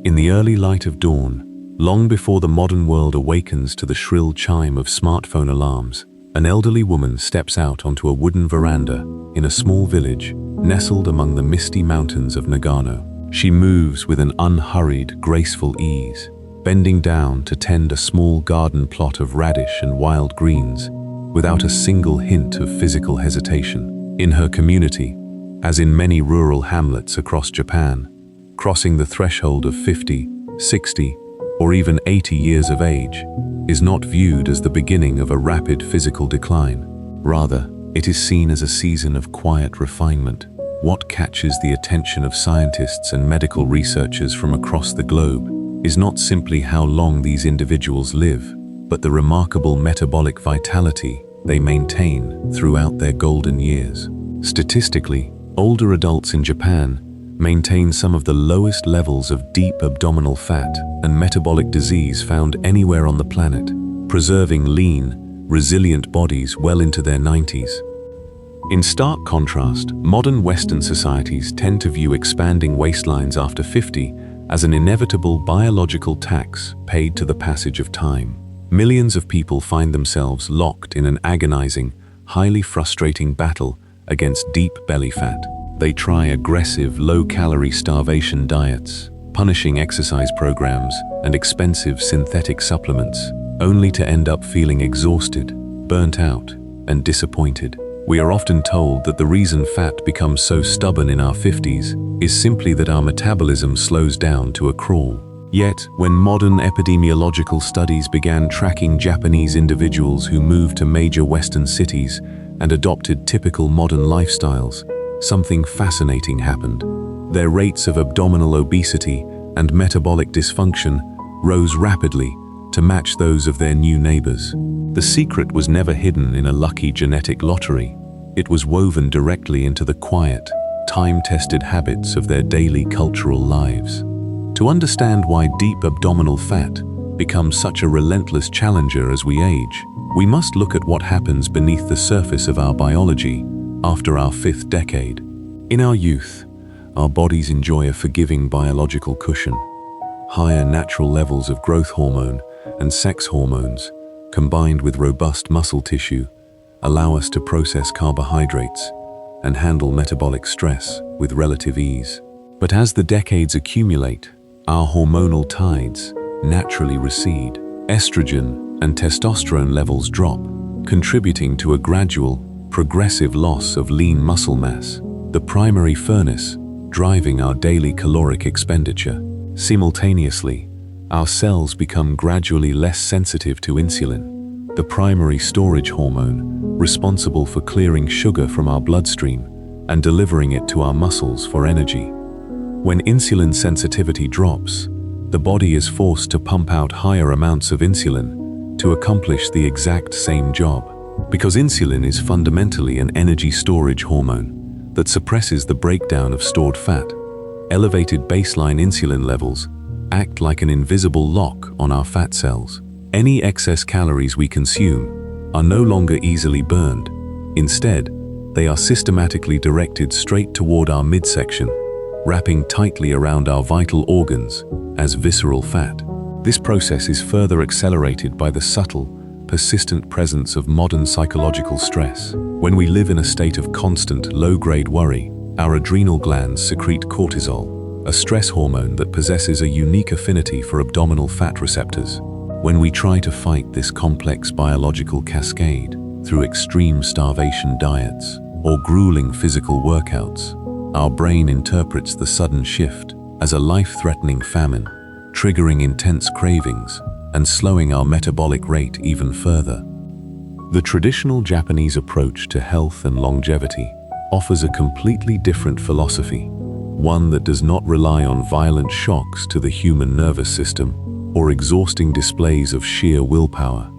In the early light of dawn, long before the modern world awakens to the shrill chime of smartphone alarms, an elderly woman steps out onto a wooden veranda in a small village nestled among the misty mountains of Nagano. She moves with an unhurried, graceful ease, bending down to tend a small garden plot of radish and wild greens, without a single hint of physical hesitation. In her community, as in many rural hamlets across Japan, crossing the threshold of 50, 60, or even 80 years of age is not viewed as the beginning of a rapid physical decline. Rather, it is seen as a season of quiet refinement. What catches the attention of scientists and medical researchers from across the globe is not simply how long these individuals live, but the remarkable metabolic vitality they maintain throughout their golden years. Statistically, older adults in Japan maintain some of the lowest levels of deep abdominal fat and metabolic disease found anywhere on the planet, preserving lean, resilient bodies well into their 90s. In stark contrast, modern Western societies tend to view expanding waistlines after 50 as an inevitable biological tax paid to the passage of time. Millions of people find themselves locked in an agonizing, highly frustrating battle against deep belly fat. They try aggressive, low-calorie starvation diets, punishing exercise programs, and expensive synthetic supplements, only to end up feeling exhausted, burnt out, and disappointed. We are often told that the reason fat becomes so stubborn in our 50s is simply that our metabolism slows down to a crawl. Yet, when modern epidemiological studies began tracking Japanese individuals who moved to major Western cities and adopted typical modern lifestyles, something fascinating happened. Their rates of abdominal obesity and metabolic dysfunction rose rapidly to match those of their new neighbors. The secret was never hidden in a lucky genetic lottery. It was woven directly into the quiet, time-tested habits of their daily cultural lives. To understand why deep abdominal fat becomes such a relentless challenger as we age, we must look at what happens beneath the surface of our biology after our 5th decade. In our youth, our bodies enjoy a forgiving biological cushion. Higher natural levels of growth hormone and sex hormones, combined with robust muscle tissue, allow us to process carbohydrates and handle metabolic stress with relative ease. But as the decades accumulate, our hormonal tides naturally recede. Estrogen and testosterone levels drop, contributing to a gradual, progressive loss of lean muscle mass, the primary furnace driving our daily caloric expenditure. Simultaneously, our cells become gradually less sensitive to insulin, the primary storage hormone responsible for clearing sugar from our bloodstream and delivering it to our muscles for energy. When insulin sensitivity drops, the body is forced to pump out higher amounts of insulin to accomplish the exact same job. Because insulin is fundamentally an energy storage hormone that suppresses the breakdown of stored fat, elevated baseline insulin levels act like an invisible lock on our fat cells. Any excess calories we consume are no longer easily burned. Instead, they are systematically directed straight toward our midsection, wrapping tightly around our vital organs as visceral fat. This process is further accelerated by the subtle, persistent presence of modern psychological stress. When we live in a state of constant, low-grade worry, our adrenal glands secrete cortisol, a stress hormone that possesses a unique affinity for abdominal fat receptors. When we try to fight this complex biological cascade through extreme starvation diets or grueling physical workouts, our brain interprets the sudden shift as a life-threatening famine, triggering intense cravings and slowing our metabolic rate even further. The traditional Japanese approach to health and longevity offers a completely different philosophy, one that does not rely on violent shocks to the human nervous system or exhausting displays of sheer willpower.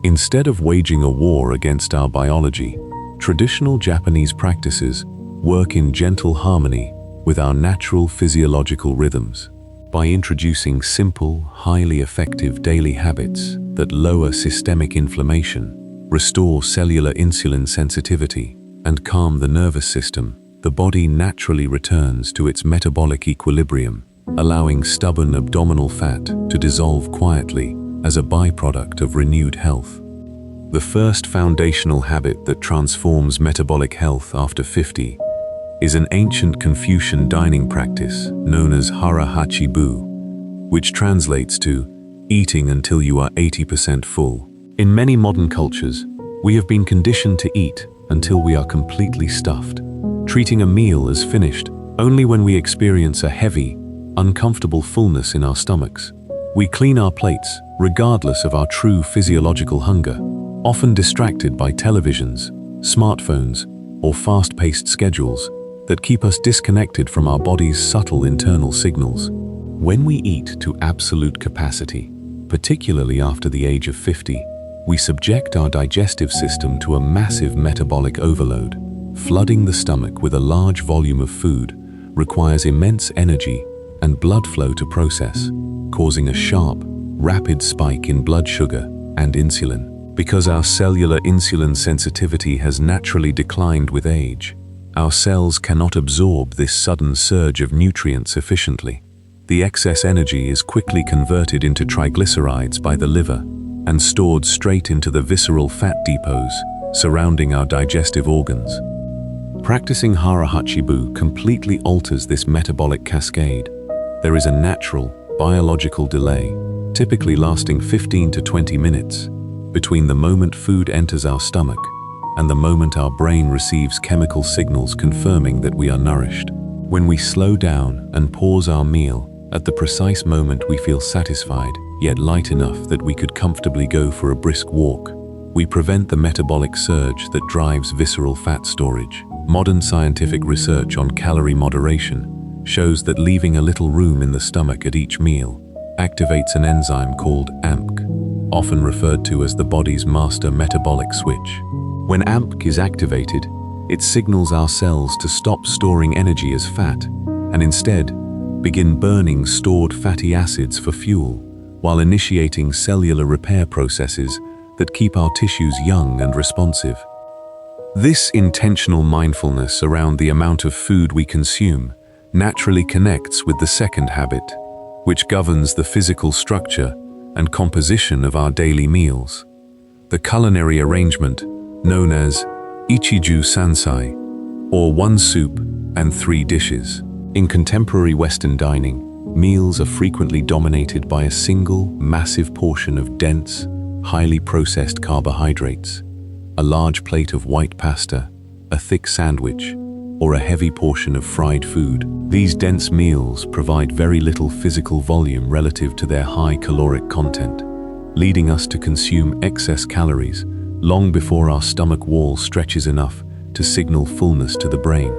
Instead of waging a war against our biology, traditional Japanese practices work in gentle harmony with our natural physiological rhythms. By introducing simple, highly effective daily habits that lower systemic inflammation, restore cellular insulin sensitivity, and calm the nervous system, the body naturally returns to its metabolic equilibrium, allowing stubborn abdominal fat to dissolve quietly as a byproduct of renewed health. The first foundational habit that transforms metabolic health after 50 is an ancient Confucian dining practice known as Hara Hachi Bu, which translates to eating until you are 80% full. In many modern cultures, we have been conditioned to eat until we are completely stuffed, treating a meal as finished only when we experience a heavy, uncomfortable fullness in our stomachs. We clean our plates regardless of our true physiological hunger, often distracted by televisions, smartphones, or fast-paced schedules that keep us disconnected from our body's subtle internal signals. When we eat to absolute capacity, particularly after the age of 50, we subject our digestive system to a massive metabolic overload. Flooding the stomach with a large volume of food requires immense energy and blood flow to process, causing a sharp, rapid spike in blood sugar and insulin. Because our cellular insulin sensitivity has naturally declined with age, our cells cannot absorb this sudden surge of nutrients efficiently. The excess energy is quickly converted into triglycerides by the liver and stored straight into the visceral fat depots surrounding our digestive organs. Practicing Hara Hachi Bu completely alters this metabolic cascade. There is a natural, biological delay, typically lasting 15 to 20 minutes, between the moment food enters our stomach and the moment our brain receives chemical signals confirming that we are nourished. When we slow down and pause our meal at the precise moment we feel satisfied, yet light enough that we could comfortably go for a brisk walk, we prevent the metabolic surge that drives visceral fat storage. Modern scientific research on calorie moderation shows that leaving a little room in the stomach at each meal activates an enzyme called AMPK, often referred to as the body's master metabolic switch. When AMPK is activated, it signals our cells to stop storing energy as fat and instead begin burning stored fatty acids for fuel, while initiating cellular repair processes that keep our tissues young and responsive. This intentional mindfulness around the amount of food we consume naturally connects with the second habit, which governs the physical structure and composition of our daily meals. The culinary arrangement known as Ichi-ju San-sai, or one soup and three dishes. In contemporary Western dining, meals are frequently dominated by a single, massive portion of dense, highly processed carbohydrates, a large plate of white pasta, a thick sandwich, or a heavy portion of fried food. These dense meals provide very little physical volume relative to their high caloric content, leading us to consume excess calories long before our stomach wall stretches enough to signal fullness to the brain.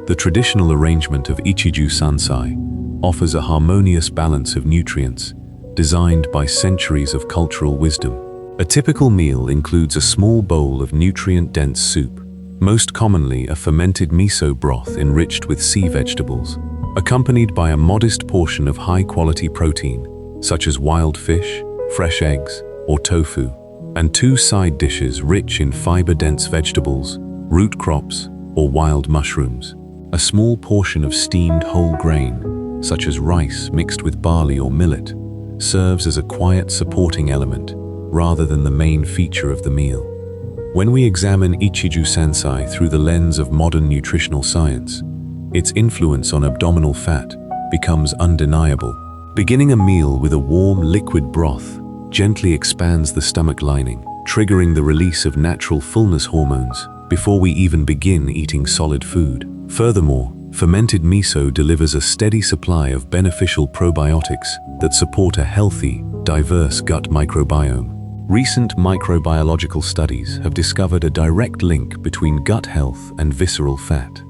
The traditional arrangement of Ichi-ju San-sai offers a harmonious balance of nutrients designed by centuries of cultural wisdom. A typical meal includes a small bowl of nutrient-dense soup, most commonly a fermented miso broth enriched with sea vegetables, accompanied by a modest portion of high-quality protein, such as wild fish, fresh eggs, or tofu, and two side dishes rich in fiber-dense vegetables, root crops, or wild mushrooms. A small portion of steamed whole grain, such as rice mixed with barley or millet, serves as a quiet supporting element rather than the main feature of the meal. When we examine Ichi-ju San-sai through the lens of modern nutritional science, its influence on abdominal fat becomes undeniable. Beginning a meal with a warm liquid broth gently expands the stomach lining, triggering the release of natural fullness hormones before we even begin eating solid food. Furthermore, fermented miso delivers a steady supply of beneficial probiotics that support a healthy, diverse gut microbiome. Recent microbiological studies have discovered a direct link between gut health and visceral fat.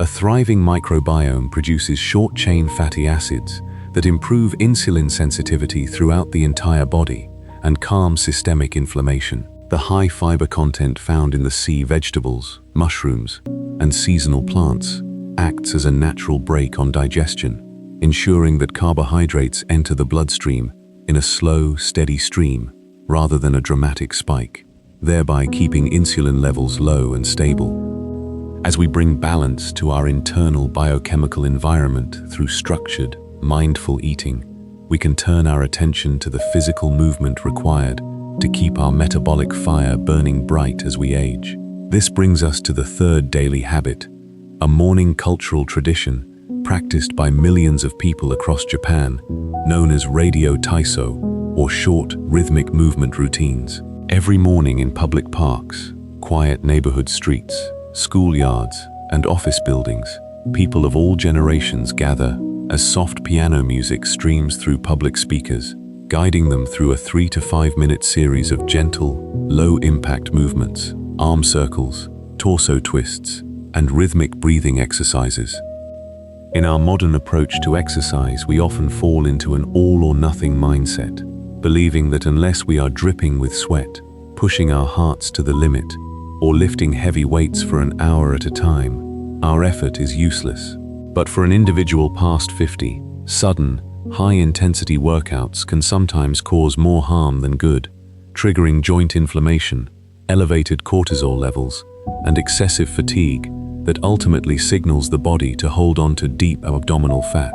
A thriving microbiome produces short-chain fatty acids that improve insulin sensitivity throughout the entire body and calm systemic inflammation. The high fiber content found in the sea vegetables, mushrooms, and seasonal plants acts as a natural brake on digestion, ensuring that carbohydrates enter the bloodstream in a slow, steady stream rather than a dramatic spike, thereby keeping insulin levels low and stable. As we bring balance to our internal biochemical environment through structured, mindful eating, we can turn our attention to the physical movement required to keep our metabolic fire burning bright as we age. This brings us to the third daily habit, a morning cultural tradition practiced by millions of people across Japan, known as radio Taiso, or short, rhythmic movement routines. Every morning in public parks, quiet neighborhood streets, schoolyards, and office buildings, people of all generations gather as soft piano music streams through public speakers, guiding them through a 3 to 5 minute series of gentle, low-impact movements, arm circles, torso twists, and rhythmic breathing exercises. In our modern approach to exercise, we often fall into an all-or-nothing mindset, believing that unless we are dripping with sweat, pushing our hearts to the limit, or lifting heavy weights for an hour at a time, our effort is useless. But for an individual past 50, sudden, high-intensity workouts can sometimes cause more harm than good, triggering joint inflammation, elevated cortisol levels, and excessive fatigue that ultimately signals the body to hold on to deep abdominal fat.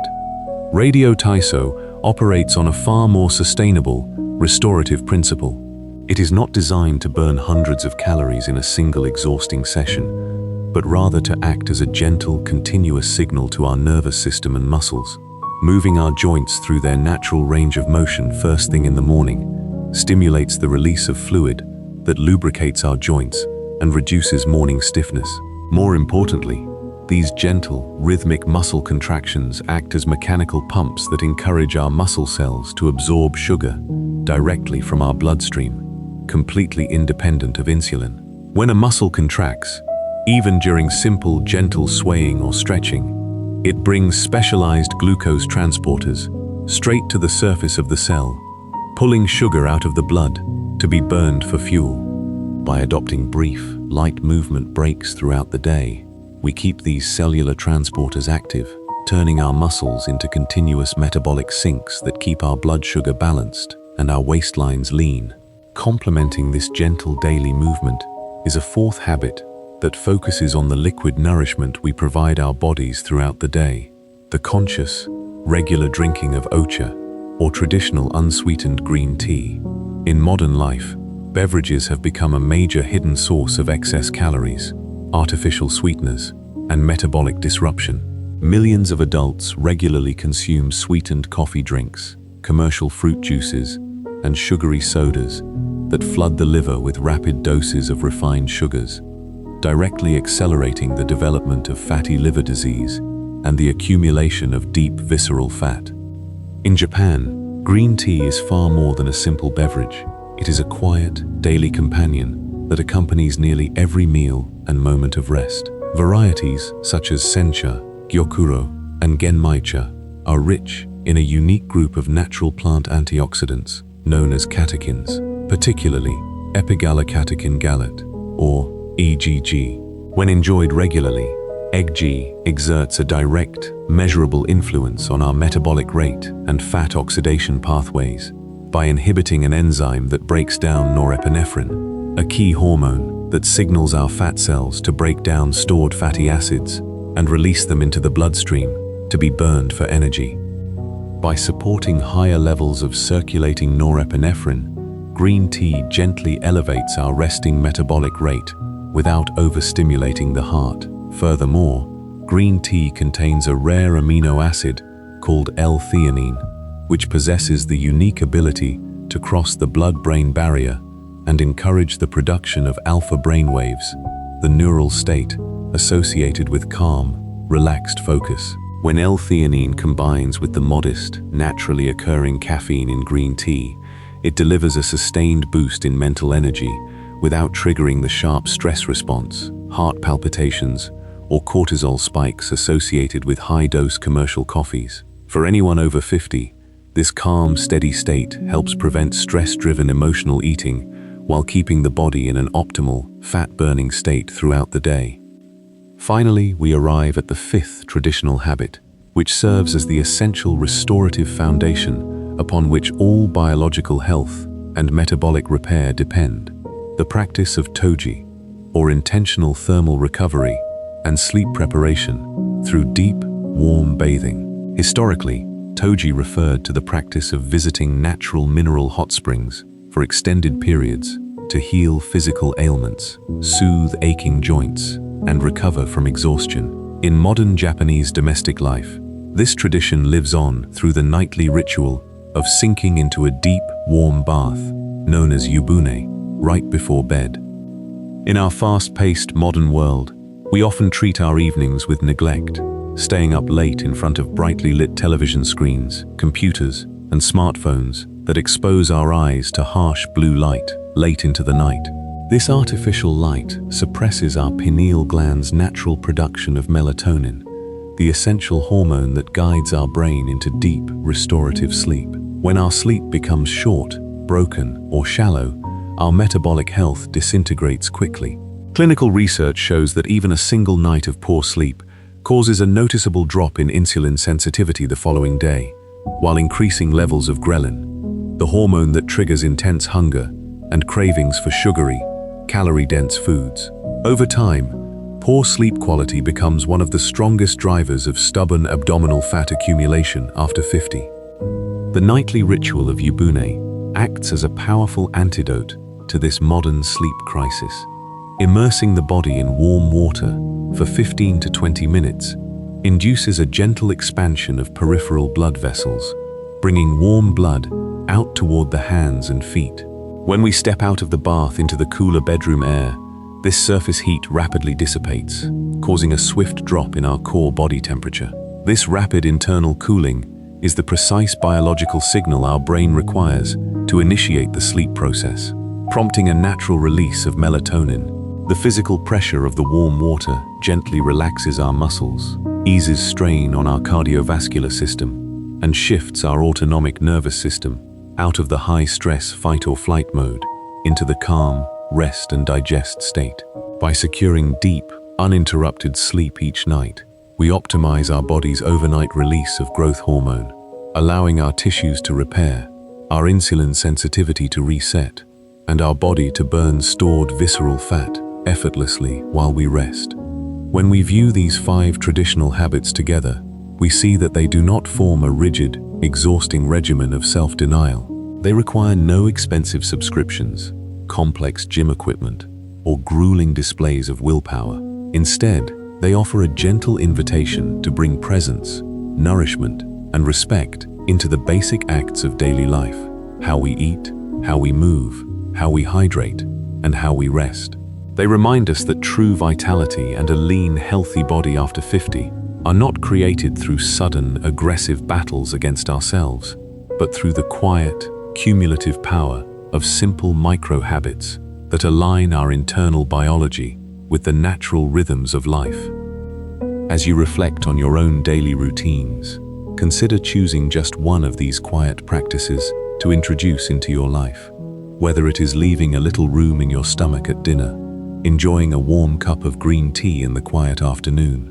Radio Taiso operates on a far more sustainable, restorative principle. It is not designed to burn hundreds of calories in a single exhausting session, but rather to act as a gentle, continuous signal to our nervous system and muscles, moving our joints through their natural range of motion first thing in the morning, stimulates the release of fluid that lubricates our joints and reduces morning stiffness. More importantly, these gentle, rhythmic muscle contractions act as mechanical pumps that encourage our muscle cells to absorb sugar directly from our bloodstream, completely independent of insulin. When a muscle contracts, even during simple, gentle swaying or stretching, it brings specialized glucose transporters straight to the surface of the cell, pulling sugar out of the blood to be burned for fuel. By adopting brief, light movement breaks throughout the day, we keep these cellular transporters active, turning our muscles into continuous metabolic sinks that keep our blood sugar balanced and our waistlines lean. Complementing this gentle daily movement is a fourth habit that focuses on the liquid nourishment we provide our bodies throughout the day. The conscious, regular drinking of ocha, or traditional unsweetened green tea. In modern life, beverages have become a major hidden source of excess calories, artificial sweeteners, and metabolic disruption. Millions of adults regularly consume sweetened coffee drinks, commercial fruit juices, and sugary sodas that flood the liver with rapid doses of refined sugars, directly accelerating the development of fatty liver disease and the accumulation of deep visceral fat. In Japan, green tea is far more than a simple beverage. It is a quiet, daily companion that accompanies nearly every meal and moment of rest. Varieties such as sencha, gyokuro, and genmaicha are rich in a unique group of natural plant antioxidants known as catechins, particularly epigallocatechin gallate, or EGG. When enjoyed regularly, EGG exerts a direct, measurable influence on our metabolic rate and fat oxidation pathways by inhibiting an enzyme that breaks down norepinephrine, a key hormone that signals our fat cells to break down stored fatty acids and release them into the bloodstream to be burned for energy. By supporting higher levels of circulating norepinephrine, green tea gently elevates our resting metabolic rate without overstimulating the heart. Furthermore, green tea contains a rare amino acid called L-theanine, which possesses the unique ability to cross the blood-brain barrier and encourage the production of alpha brainwaves, the neural state associated with calm, relaxed focus. When L-theanine combines with the modest, naturally occurring caffeine in green tea, it delivers a sustained boost in mental energy without triggering the sharp stress response, heart palpitations, or cortisol spikes associated with high-dose commercial coffees. For anyone over 50, this calm, steady state helps prevent stress-driven emotional eating while keeping the body in an optimal, fat-burning state throughout the day. Finally, we arrive at the fifth traditional habit, which serves as the essential restorative foundation upon which all biological health and metabolic repair depend: the practice of toji, or intentional thermal recovery and sleep preparation through deep, warm bathing. Historically, Toji referred to the practice of visiting natural mineral hot springs for extended periods to heal physical ailments, soothe aching joints, and recover from exhaustion. In modern Japanese domestic life, this tradition lives on through the nightly ritual of sinking into a deep, warm bath, known as yubune, right before bed. In our fast-paced modern world, we often treat our evenings with neglect, staying up late in front of brightly lit television screens, computers, and smartphones that expose our eyes to harsh blue light late into the night. This artificial light suppresses our pineal gland's natural production of melatonin, the essential hormone that guides our brain into deep, restorative sleep. When our sleep becomes short, broken, or shallow, our metabolic health disintegrates quickly. Clinical research shows that even a single night of poor sleep causes a noticeable drop in insulin sensitivity the following day, while increasing levels of ghrelin, the hormone that triggers intense hunger and cravings for sugary, calorie-dense foods. Over time, poor sleep quality becomes one of the strongest drivers of stubborn abdominal fat accumulation after 50. The nightly ritual of yubune acts as a powerful antidote to this modern sleep crisis. Immersing the body in warm water for 15 to 20 minutes induces a gentle expansion of peripheral blood vessels, bringing warm blood out toward the hands and feet. When we step out of the bath into the cooler bedroom air, this surface heat rapidly dissipates, causing a swift drop in our core body temperature. This rapid internal cooling is the precise biological signal our brain requires to initiate the sleep process, prompting a natural release of melatonin. The physical pressure of the warm water gently relaxes our muscles, eases strain on our cardiovascular system, and shifts our autonomic nervous system out of the high-stress fight-or-flight mode into the calm, rest and digest state. By securing deep, uninterrupted sleep each night, we optimize our body's overnight release of growth hormone, allowing our tissues to repair, our insulin sensitivity to reset, and our body to burn stored visceral fat effortlessly while we rest. When we view these 5 traditional habits together, we see that they do not form a rigid, exhausting regimen of self-denial. They require no expensive subscriptions, complex gym equipment, or grueling displays of willpower. Instead, they offer a gentle invitation to bring presence, nourishment, and respect into the basic acts of daily life: how we eat, how we move, how we hydrate, and how we rest. They remind us that true vitality and a lean, healthy body after 50 are not created through sudden, aggressive battles against ourselves, but through the quiet, cumulative power of simple micro-habits that align our internal biology with the natural rhythms of life. As you reflect on your own daily routines, consider choosing just one of these quiet practices to introduce into your life. Whether it is leaving a little room in your stomach at dinner, enjoying a warm cup of green tea in the quiet afternoon,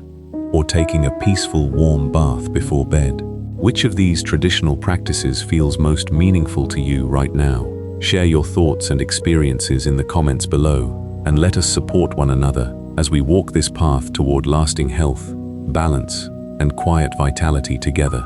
or taking a peaceful warm bath before bed. Which of these traditional practices feels most meaningful to you right now? Share your thoughts and experiences in the comments below, and let us support one another as we walk this path toward lasting health, balance, and quiet vitality together.